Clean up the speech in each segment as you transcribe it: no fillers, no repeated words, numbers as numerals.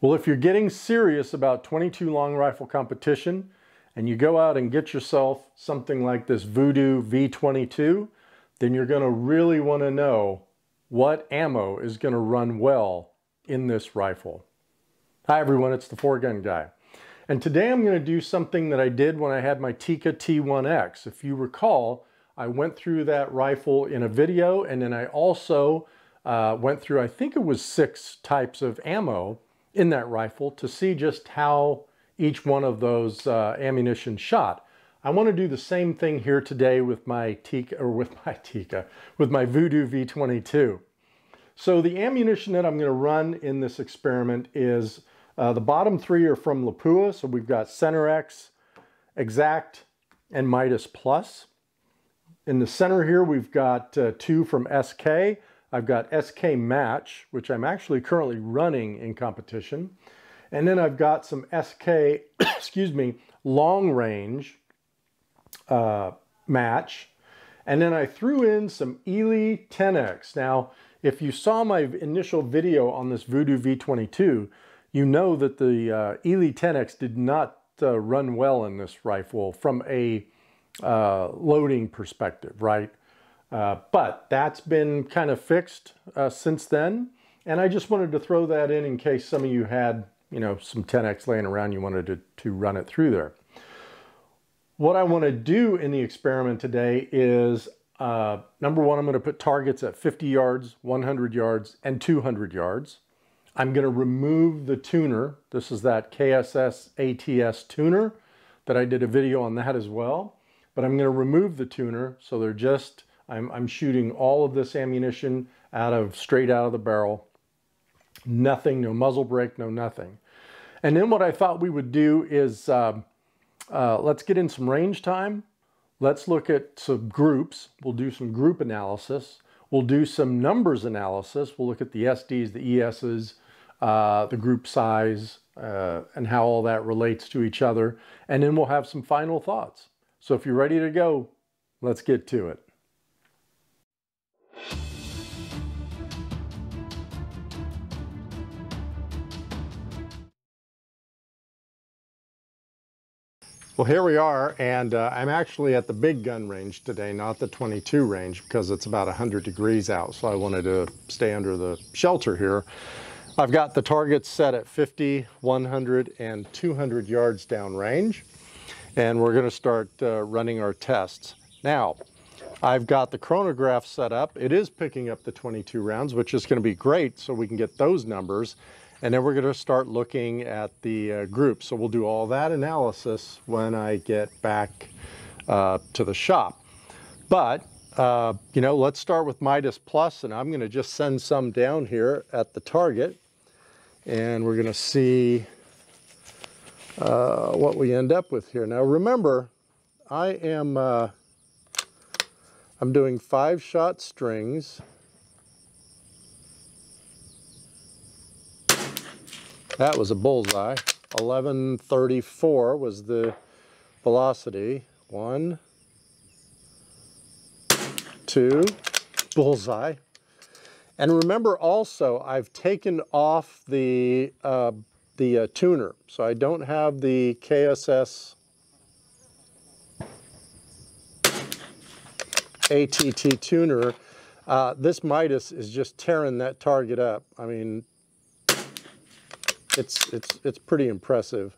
Well, if you're getting serious about 22 long rifle competition and you go out and get yourself something like this Vudoo V22, then you're going to really want to know what ammo is going to run well in this rifle. Hi everyone, it's the 4-Gun Guy. And today I'm going to do something that I did when I had my Tikka T1x. If you recall, I went through that rifle in a video, and then I also went through, I think it was 6 types of ammo in that rifle to see just how each one of those ammunition shot. I want to do the same thing here today with my Vudoo V22. So the ammunition that I'm going to run in this experiment is the bottom 3 are from Lapua. So we've got Center X, Exact, and Midas Plus. In the center here, we've got 2 from SK. I've got SK Match, which I'm actually currently running in competition. And then I've got some SK, excuse me, Long Range Match. And then I threw in some Ely 10X. Now, if you saw my initial video on this Vudoo V22, you know that the Ely 10X did not run well in this rifle from a loading perspective, right? But that's been kind of fixed since then. And I just wanted to throw that in case some of you had, you know, some 10X laying around, you wanted to run it through there. What I want to do in the experiment today is, number one, I'm going to put targets at 50 yards, 100 yards, and 200 yards. I'm going to remove the tuner. This is that KSS ATS tuner that I did a video on that as well. But I'm going to remove the tuner, so they're just, I'm shooting all of this ammunition straight out of the barrel. Nothing, no muzzle brake, no nothing. And then what I thought we would do is, let's get in some range time. Let's look at some groups. We'll do some group analysis. We'll do some numbers analysis. We'll look at the SDs, the ESs, the group size, and how all that relates to each other. And then we'll have some final thoughts. So if you're ready to go, let's get to it. Well, here we are, and I'm actually at the big gun range today, not the 22 range, because it's about 100 degrees out, so I wanted to stay under the shelter here. I've got the targets set at 50, 100, and 200 yards downrange, and we're going to start running our tests. Now, I've got the chronograph set up. It is picking up the 22 rounds, which is going to be great, so we can get those numbers. And then we're going to start looking at the groups. So we'll do all that analysis when I get back to the shop. But, you know, let's start with Midas Plus, and I'm going to just send some down here at the target. And we're going to see what we end up with here. Now remember, I'm doing 5-shot strings. That was a bullseye. 1134 was the velocity. 1, 2, bullseye. And remember also, I've taken off the tuner, so I don't have the KSS ATT tuner. This Midas is just tearing that target up. I mean, it's pretty impressive.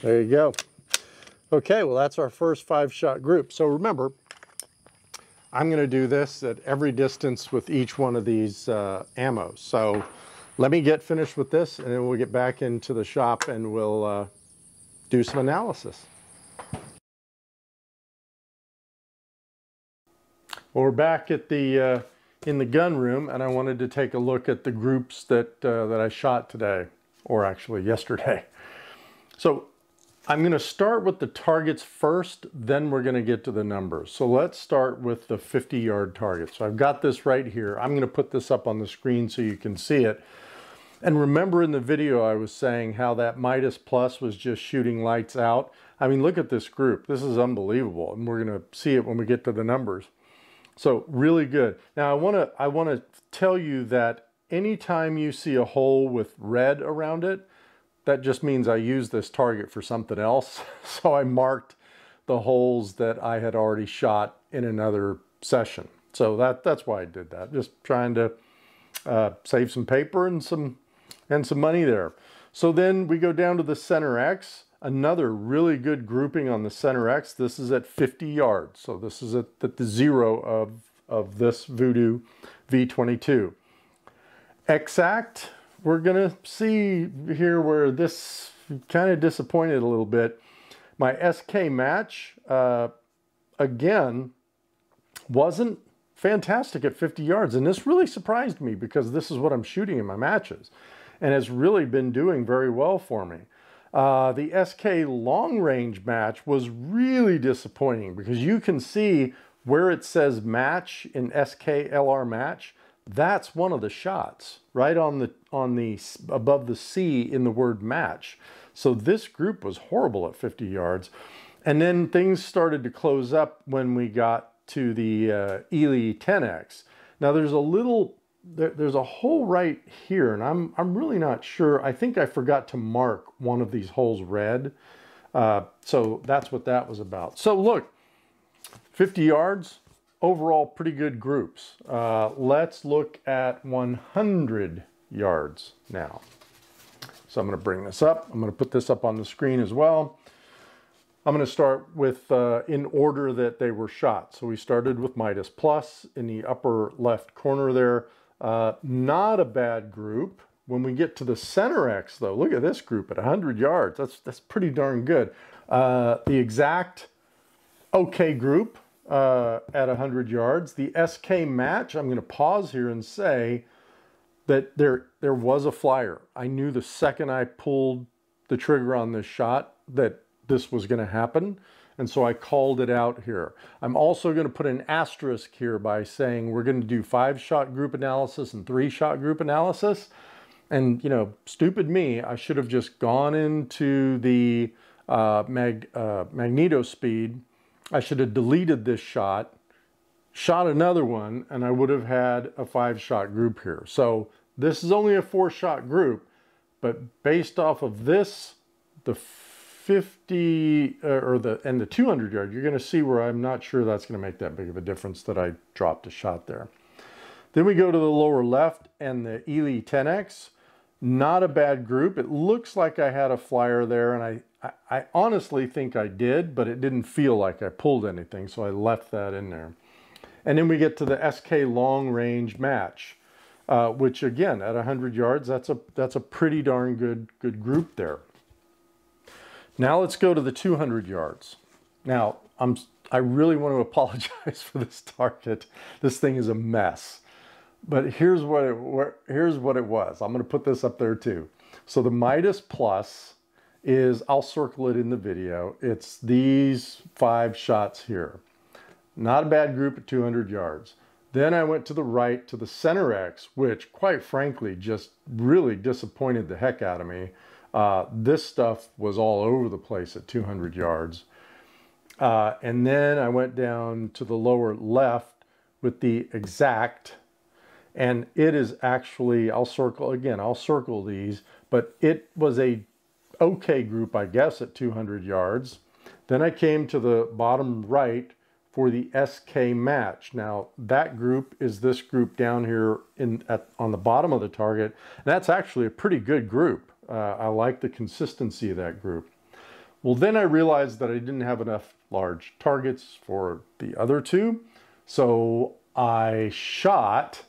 There you go. Okay, well that's our first 5-shot group. So remember, I'm going to do this at every distance with each one of these ammos. So let me get finished with this, and then we'll get back into the shop and we'll do some analysis. Well, we're back at the in the gun room, and I wanted to take a look at the groups that that I shot today, or actually yesterday. So I'm going to start with the targets first, then we're going to get to the numbers. So let's start with the 50-yard target. So I've got this right here. I'm going to put this up on the screen so you can see it. And remember in the video I was saying how that Midas Plus was just shooting lights out. I mean, look at this group. This is unbelievable, and we're going to see it when we get to the numbers. So really good. Now I want to tell you that anytime you see a hole with red around it, that just means I used this target for something else. So I marked the holes that I had already shot in another session. So that's why I did that. Just trying to save some paper and some money there. So then we go down to the center X, another really good grouping on the center X. This is at 50 yards. So this is at the zero of this Vudoo V22. Exact, we're gonna see here where this kind of disappointed a little bit. My SK match, again, wasn't fantastic at 50 yards. And this really surprised me because this is what I'm shooting in my matches. And it's really been doing very well for me. The SK long range match was really disappointing because you can see where it says match in SK LR match. That's one of the shots right on the above the C in the word match. So this group was horrible at 50 yards. And then things started to close up when we got to the Ely 10X. Now there's a hole right here, and I'm really not sure. I think I forgot to mark one of these holes red. So that's what that was about. So look, 50 yards, overall pretty good groups. Let's look at 100 yards now. So I'm going to bring this up. I'm going to put this up on the screen as well. I'm going to start with in order that they were shot. So we started with Midas Plus in the upper left corner there. Not a bad group. When we get to the center X though, look at this group at 100 yards. That's pretty darn good. The exact okay group at 100 yards. The SK match, I'm going to pause here and say that there was a flyer. I knew the second I pulled the trigger on this shot that this was going to happen, and so I called it out here. I'm also going to put an asterisk here by saying we're going to do 5-shot group analysis and 3-shot group analysis. And, you know, stupid me, I should have just gone into the magneto speed. I should have deleted this shot, shot another one, and I would have had a 5-shot group here. So this is only a 4-shot group, but based off of this, the 50 and the 200 yard, you're going to see where I'm not sure that's going to make that big of a difference that I dropped a shot there. Then we go to the lower left and the Ely 10X. Not a bad group. It looks like I had a flyer there, and I honestly think I did, but it didn't feel like I pulled anything, so I left that in there. And then we get to the SK long range match, which again at 100 yards, that's a pretty darn good group there. Now let's go to the 200 yards. Now I really want to apologize for this target. This thing is a mess. But here's what it was. I'm going to put this up there too. So the Midas Plus is, I'll circle it in the video. It's these 5 shots here. Not a bad group at 200 yards. Then I went to the right to the center X, which quite frankly just really disappointed the heck out of me. This stuff was all over the place at 200 yards. And then I went down to the lower left with the exact, and it is actually, I'll circle these, but it was a okay group, I guess, at 200 yards. Then I came to the bottom right for the SK match. Now that group is this group down here on the bottom of the target. And that's actually a pretty good group. I like the consistency of that group. Well, then I realized that I didn't have enough large targets for the other two. So I shot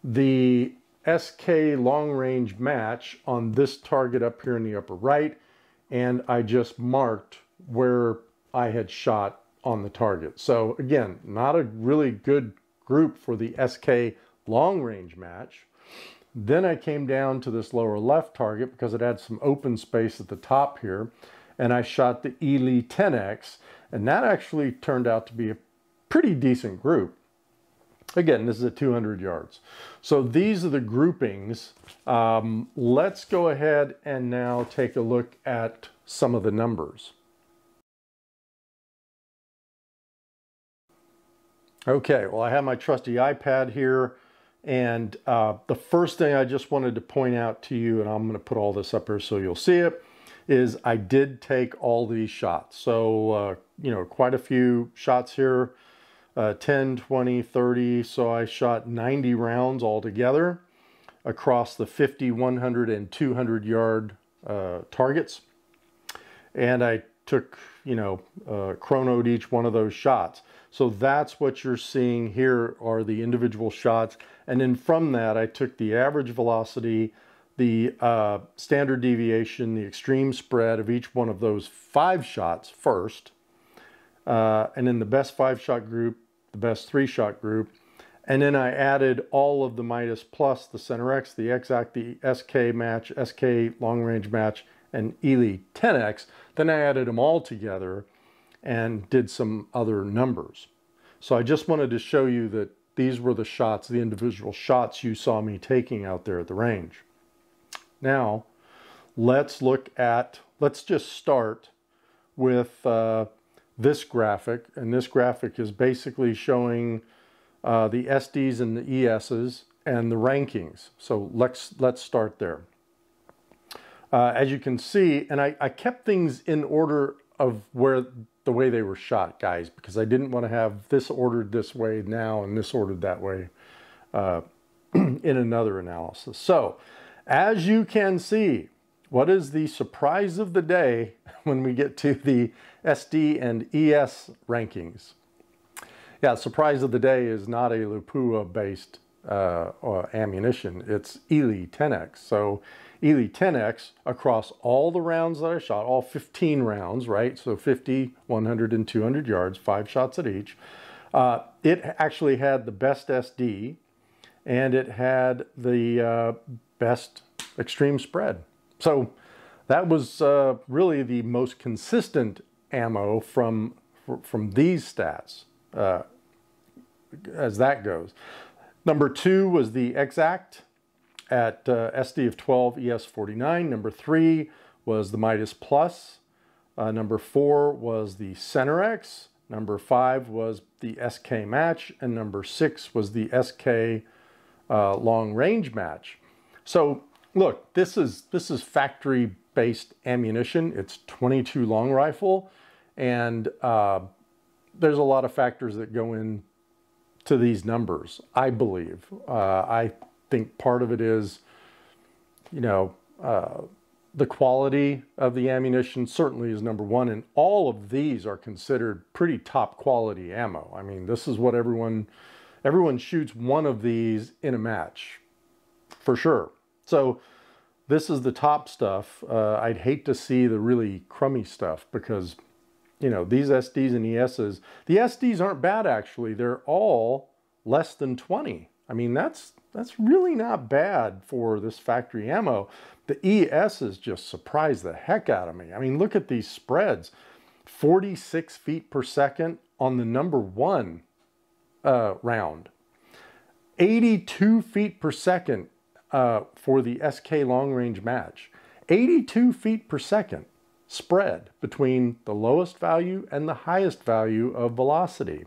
the SK long range match on this target up here in the upper right. And I just marked where I had shot on the target. So again, not a really good group for the SK long range match. Then I came down to this lower left target because it had some open space at the top here, and I shot the Ely 10X, and that actually turned out to be a pretty decent group. Again, this is at 200 yards. So these are the groupings. Let's go ahead and now take a look at some of the numbers. Okay, well, I have my trusty iPad here, And the first thing I just wanted to point out to you, and I'm going to put all this up here so you'll see it, is I did take all these shots. So, you know, quite a few shots here, 10, 20, 30. So I shot 90 rounds altogether across the 50, 100, and 200 yard targets. And I took, you know, chronoed each one of those shots. So that's what you're seeing here are the individual shots. And then from that, I took the average velocity, the standard deviation, the extreme spread of each one of those 5 shots first. And then the best 5-shot group, the best 3-shot group. And then I added all of the Midas plus, the Center X, the Exact, the SK match, SK long range match, and Ely 10X. Then I added them all together and did some other numbers. So I just wanted to show you that these were the shots, the individual shots you saw me taking out there at the range. Now, let's just start with this graphic. And this graphic is basically showing the SDs and the ESs and the rankings. So let's start there. As you can see, and I kept things in order of the way they were shot, guys, because I didn't want to have this ordered this way now and this ordered that way in another analysis. So, as you can see, what is the surprise of the day when we get to the SD and ES rankings? Yeah, surprise of the day is not a Lapua-based ammunition. It's Ely 10X. So Ely 10X across all the rounds that I shot, all 15 rounds, right? So 50, 100, and 200 yards, 5 shots at each. It actually had the best SD, and it had the best extreme spread. So that was really the most consistent ammo from these stats as that goes. Number 2 was the Exact at SD of 12, ES 49. Number 3 was the Midas Plus. Number 4 was the Center X. Number 5 was the SK Match. And number 6 was the SK Long Range Match. So look, this is factory-based ammunition. It's 22 long rifle, and there's a lot of factors that go in to these numbers, I believe. I think part of it is, you know, the quality of the ammunition certainly is number one, and all of these are considered pretty top quality ammo. I mean, this is what everyone shoots one of these in a match, for sure. So this is the top stuff. I'd hate to see the really crummy stuff because, you know, these SDs and ESs, the SDs aren't bad actually. They're all less than 20. I mean, that's really not bad for this factory ammo. The ESs just surprised the heck out of me. I mean, look at these spreads. 46 feet per second on the number 1 round. 82 feet per second for the SK long range match. 82 feet per second spread between the lowest value and the highest value of velocity.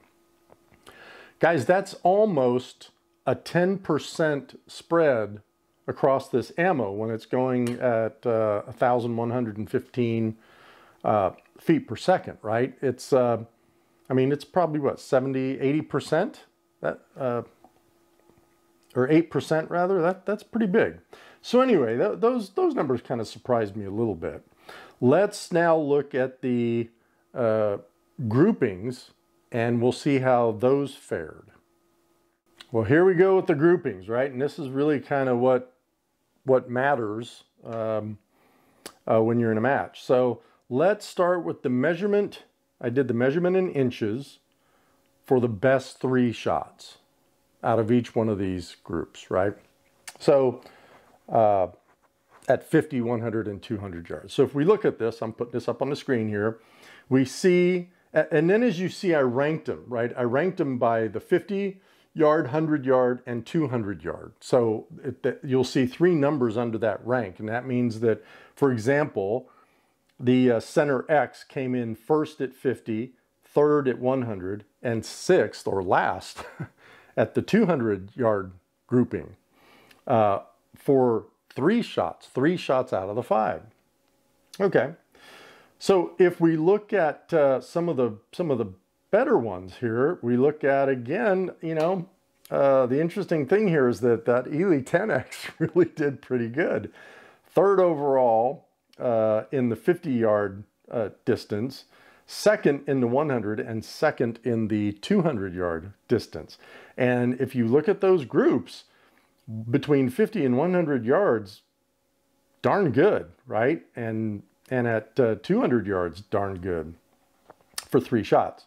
Guys, that's almost a 10% spread across this ammo when it's going at 1,115 feet per second, right? It's, I mean, it's probably what, 70, 80%? That, or 8% rather, that's pretty big. So anyway, those numbers kind of surprised me a little bit. Let's now look at the groupings and we'll see how those fared. Well, here we go with the groupings, right? And this is really kind of what matters when you're in a match. So let's start with the measurement. I did the measurement in inches for the best 3 shots out of each one of these groups, right? So at 50, 100, and 200 yards. So if we look at this, I'm putting this up on the screen here, we see, and then as you see, I ranked them, right? I ranked them by the 50 yard, 100 yard, and 200 yard. So you'll see 3 numbers under that rank. And that means that, for example, the Center X came in first at 50, third at 100, and 6th or last at the 200 yard grouping for 3 shots out of the 5. Okay, so if we look at some of the better ones here, we look at, again, you know, the interesting thing here is that Ely 10X really did pretty good. 3rd overall in the 50-yard distance, 2nd in the 100, and 2nd in the 200-yard distance. And if you look at those groups, between 50 and 100 yards, darn good, right? And at 200 yards, darn good for 3 shots.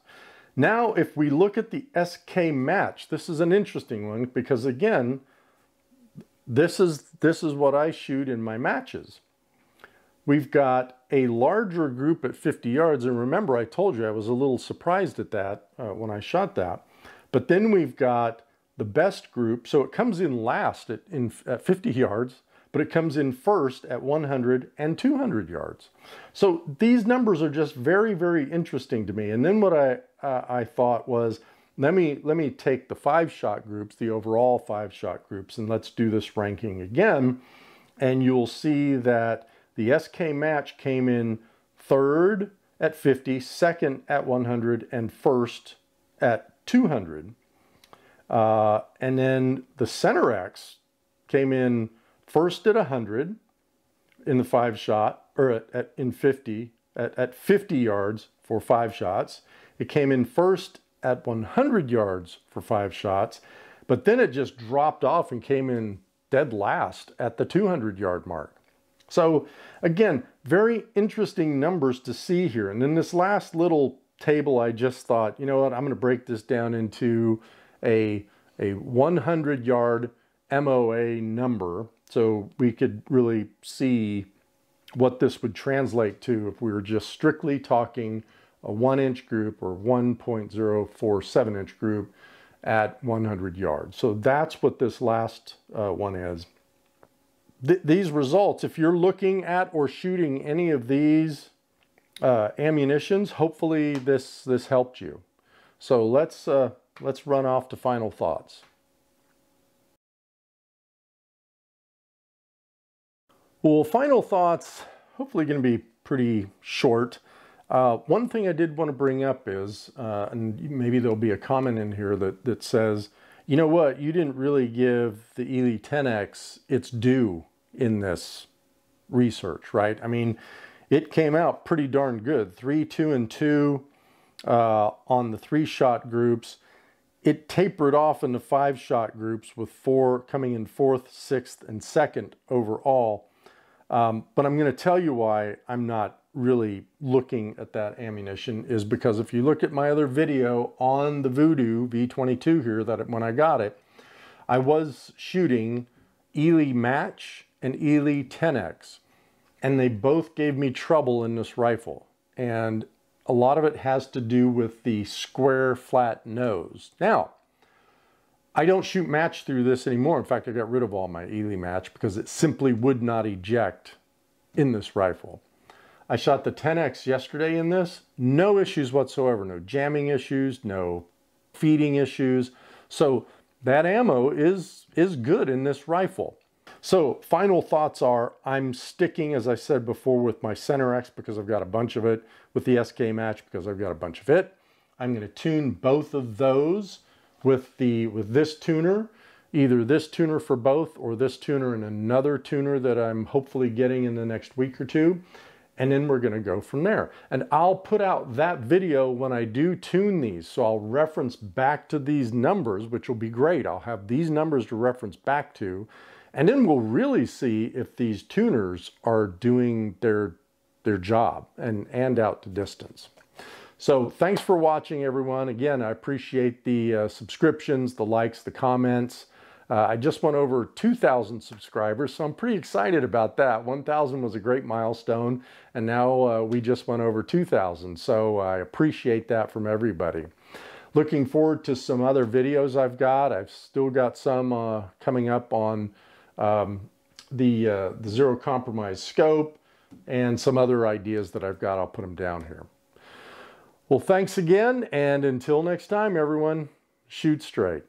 Now, if we look at the SK match, this is an interesting one because, again, this is what I shoot in my matches. We've got a larger group at 50 yards, and remember, I told you I was a little surprised at that when I shot that. But then we've got the best group, so it comes in last at 50 yards, but it comes in first at 100 and 200 yards. So these numbers are just very, very interesting to me. And then what I thought was, let me take the 5-shot groups, the overall 5-shot groups, and let's do this ranking again. And you'll see that the SK match came in 3rd at 50, 2nd at 100, and 1st at 200. And then the Center X came in 1st at 100 in the 5-shot, or in 50, at 50 yards for 5 shots. It came in 1st at 100 yards for 5 shots, but then it just dropped off and came in dead last at the 200-yard mark. So again, very interesting numbers to see here. And in this last little table, I just thought, you know what, I'm going to break this down into a 100-yard MOA number so we could really see what this would translate to if we were just strictly talking a 1-inch group or 1.047-inch group at 100 yards. So that's what this last one is. These results, if you're looking at or shooting any of these ammunitions, hopefully this helped you. So let's run off to final thoughts. Well, final thoughts, hopefully going to be pretty short. One thing I did want to bring up is, and maybe there'll be a comment in here that says, you know what, you didn't really give the Ely 10X its due in this research, right? I mean, it came out pretty darn good. 3, 2, and 2 on the 3-shot groups. It tapered off in the 5-shot groups with 4 coming in 4th, 6th, and 2nd overall. But I'm going to tell you why I'm not really looking at that ammunition is because if you look at my other video on the Vudoo V22 here, that when I got it, I was shooting Ely Match and Ely 10X, and they both gave me trouble in this rifle. And a lot of it has to do with the square flat nose. Now, I don't shoot match through this anymore. In fact, I got rid of all my Ely Match because it simply would not eject in this rifle. I shot the 10X yesterday in this. No issues whatsoever. No jamming issues, no feeding issues. So that ammo is good in this rifle. So final thoughts are, I'm sticking, as I said before, with my Center X because I've got a bunch of it, with the SK Match because I've got a bunch of it. I'm going to tune both of those with this tuner, either this tuner for both or this tuner and another tuner that I'm hopefully getting in the next week or two. And then we're going to go from there. And I'll put out that video when I do tune these. So I'll reference back to these numbers, which will be great. I'll have these numbers to reference back to. And then we'll really see if these tuners are doing their job and out to distance. So thanks for watching, everyone. Again, I appreciate the subscriptions, the likes, the comments. I just went over 2,000 subscribers, so I'm pretty excited about that. 1,000 was a great milestone, and now we just went over 2,000, so I appreciate that from everybody. Looking forward to some other videos I've got. I've still got some coming up on the Zero Compromise scope and some other ideas that I've got. I'll put them down here. Well, thanks again, and until next time, everyone, shoot straight.